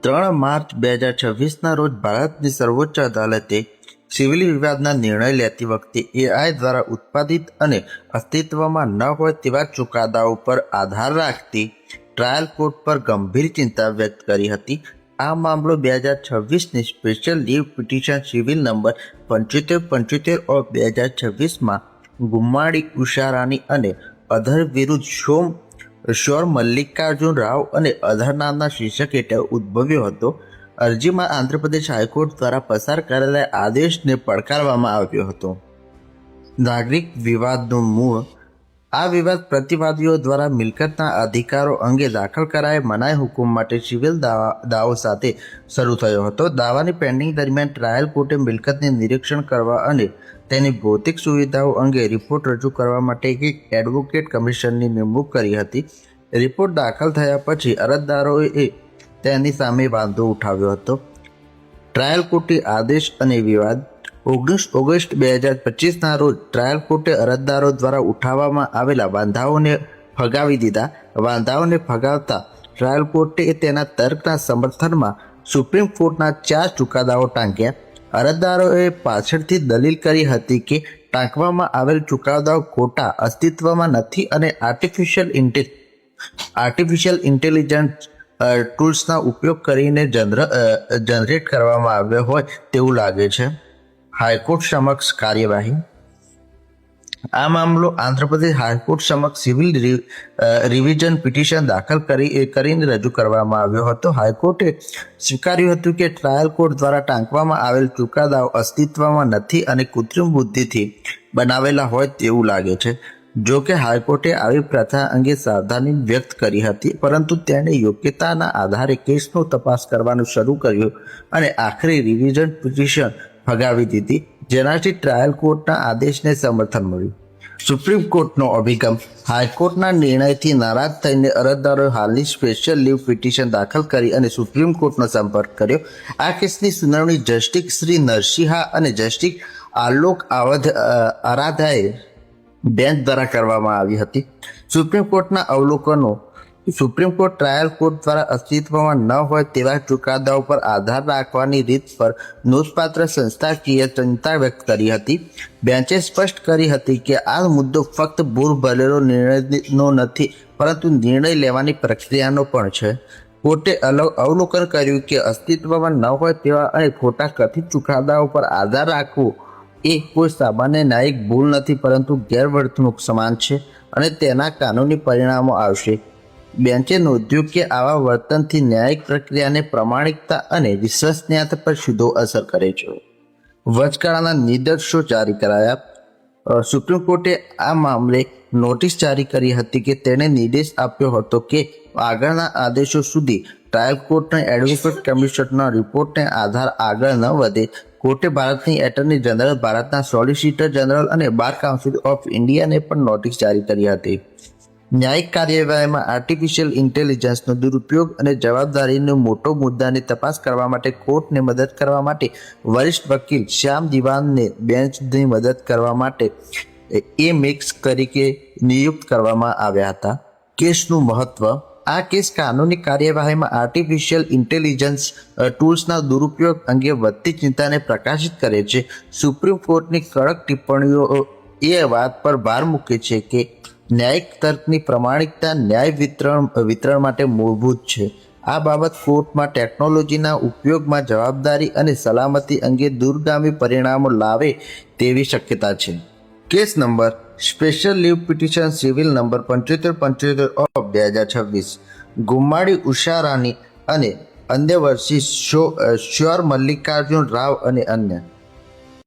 3 March 2026ના રોજ ભારતની સર્વોચ્ચ અદાલતે સિવિલ વિવાદના નિર્ણય લેતી વખતે એઆઈ દ્વારા ઉત્પાદિત અને અસ્તિત્વમાં ન હોય તેવા ચુકાદાઓ પર આધાર રાખતી ટ્રાયલ કોર્ટ પર ગંભીર ચિંતા વ્યક્ત કરી હતી. આ મામલો 2026ની special leave petition civil number 7575 of 2026માં ગુમ્માડી ઉષારાની અને અધર વિરુદ્ધ શ્યોર મલ્લિકાર્જુન રાવ અને અધર નામના શીર્ષક હેઠળ ઉદ્ભવ્યો હતો. અરજીમાં આંધ્રપ્રદેશ હાઈકોર્ટ દ્વારા પસાર કરેલા આદેશને પડકારવામાં આવ્યો હતો. નાગરિક વિવાદનું મૂળ. આ વિવાદ પ્રતિવાદીઓ દ્વારા મિલકતના અધિકારો અંગે દાખલ કરાયેલ મનાઈ હુકમ માટે સિવિલ દાવો સાથે શરૂ થયો હતો. દાવાની પેન્ડિંગ દરમિયાન ટ્રાયલ કોર્ટે મિલકતનું નિરીક્ષણ કરવા અને તેની ભૌતિક સુવિધાઓ અંગે રિપોર્ટ રજૂ કરવા માટે એક એડવોકેટ કમિશનની નિમણૂક કરી હતી. રિપોર્ટ દાખલ થયા પછી અરજદારોએ તેની સામે વાંધો ઉઠાવ્યો હતો. ટ્રાયલ કોર્ટે આદેશ અને વિવાદ. 19 ઓગસ્ટ 2025ના રોજ ટ્રાયલ કોર્ટે અરજદારો દ્વારા ઉઠાવવામાં આવેલા વાંધાઓને ફગાવી દીધા. વાંધાઓને ફગાવતા ટ્રાયલ કોર્ટે તેના તર્કના સમર્થનમાં સુપ્રીમ કોર્ટના 4 ચુકાદાઓ ટાંક્યા. અરજદારોએ પાછળથી દલીલ કરી હતી કે ટાંકવામાં આવેલ ચુકાદાઓ ખોટા, અસ્તિત્વમાં નથી અને આર્ટિફિશિયલ ઇન્ટેલિજન્સ ટૂલ્સના ઉપયોગ કરીને જનરેટ કરવામાં આવ્યો હોય તેવું લાગે છે. હાઈકોર્ટ સમક્ષ કાર્યવાહી. આ મામલો આંધ્રપ્રદેશ હાઈકોર્ટ સમક્ષ સિવિલ રિવિઝન પિટિશન દાખલ કરીને રજૂ કરવામાં આવ્યો હતો. હાઈકોર્ટે સ્વીકાર્યું હતું કે ટ્રાયલ કોર્ટ દ્વારા ટાંકવામાં આવેલ ચુકાદાઓ અસ્તિત્વમાં નથી અને કૃત્રિમ બુદ્ધિથી બનાવેલા હોય તેવું લાગે છે. જો કે હાઈકોર્ટે આવી પ્રથા અંગે સાવધાની વ્યક્ત કરી હતી, પરંતુ તેણે યોગ્યતાના આધારે કેસનો તપાસ કરવાનું શરૂ કર્યું અને આખરે રિવિઝન પિટિશન ફગાવી દીધી, જેનાથી ટ્રાયલ કોર્ટના આદેશને સમર્થન મળ્યું. સુપ્રીમ કોર્ટનો અભિગમ. હાઈકોર્ટના નિર્ણયથી નારાજ થઈને અરજદારોએ હાલની સ્પેશિયલ લીવ પિટિશન દાખલ કરી અને સુપ્રીમ કોર્ટનો સંપર્ક કર્યો. આ કેસની સુનાવણી જસ્ટિસ શ્રી નરસિંહા અને જસ્ટિસ આલોક આરાધ્યાએ બેન્ચ દ્વારા કરવામાં આવી હતી. સુપ્રીમ કોર્ટના અવલોકનો. સુપ્રીમ કોર્ટ ટ્રાયલ કોર્ટ દ્વારા અસ્તિત્વમાં ન હોય તેવા ચુકાદાઓ પર આધાર રાખવાની રીત પર નોંધપાત્ર સંસ્થાકીય ચિંતા વ્યક્ત કરી હતી. બેન્ચે સ્પષ્ટ કરી હતી કે આ મુદ્દો ફક્ત ભૂલ ભરેલો નિર્ણયનો નથી, પરંતુ નિર્ણય લેવાની પ્રક્રિયાનો પણ છે. કોર્ટે અવલોકન કર્યું કે અસ્તિત્વમાં ન હોય તેવા અને ખોટા કથિત ચુકાદાઓ પર આધાર રાખવો એ કોઈ સામાન્ય ન્યાયિક ભૂલ નથી, પરંતુ ગેરવર્તણૂક સમાન છે અને તેના કાનૂની પરિણામો આવશે. બેન્ચે નોંધ્યું કે આવા વર્તનથી ન્યાયિક પ્રક્રિયાને પ્રમાણિકતા અને વિશ્વસનીયતા પર સીધો અસર કરે છે. વચગાળાના નિર્દેશો જારી કરાયા. સુપ્રીમ કોર્ટે આ મામલે નોટિસ જારી કરી હતી કે તેણે નિર્દેશ આપ્યો હતો કે આગળના આદેશો સુધી ટ્રાયલ કોર્ટના એડવોકેટ કમિશનના રિપોર્ટને આધાર આગળ ન વધે. કોર્ટે ભારતની એટર્ની જનરલ, ભારતના સોલિસિટર જનરલ અને બાર કાઉન્સિલ ઓફ ઇન્ડિયાને પણ નોટિસ જારી કરી હતી. ન્યાયિક કાર્યવાહીમાં આર્ટિફિશિયલ ઇન્ટેલિજન્સનો દુરુપયોગ અને જવાબદારીનો મોટો મુદ્દાની તપાસ કરવા માટે કોર્ટને મદદ કરવા માટે વરિષ્ઠ વકીલ શ્યામ દિવાનને બેન્ચની મદદ કરવા માટે મિક્સ તરીકે નિયુક્ત કરવામાં આવ્યા હતા. કેસનું મહત્વ. આ કેસ કાનૂની કાર્યવાહીમાં આર્ટિફિશિયલ ઇન્ટેલિજન્સ ટૂલ્સના દુરુપયોગ અંગે વધતી ચિંતાને પ્રકાશિત કરે છે. સુપ્રીમ કોર્ટની કડક ટિપ્પણીઓ એ વાત પર ભાર મૂકે છે કે ન્યાયિક તર્કની પ્રમાણિકતા ન્યાય વિતરણ માટે મૂળભૂત છે. આ બાબત કોર્ટમાં ટેકનોલોજીના ઉપયોગમાં જવાબદારી અને સલામતી અંગે દૂરગામી પરિણામો લાવે તેવી શક્યતા છે. Case number. Special leave petition civil number 7575 of 2026 Gummadi Usharani અને અન્ય વર્સિસ શ્યોર મલ્લિકાર્જુન રાવ અને અન્ય.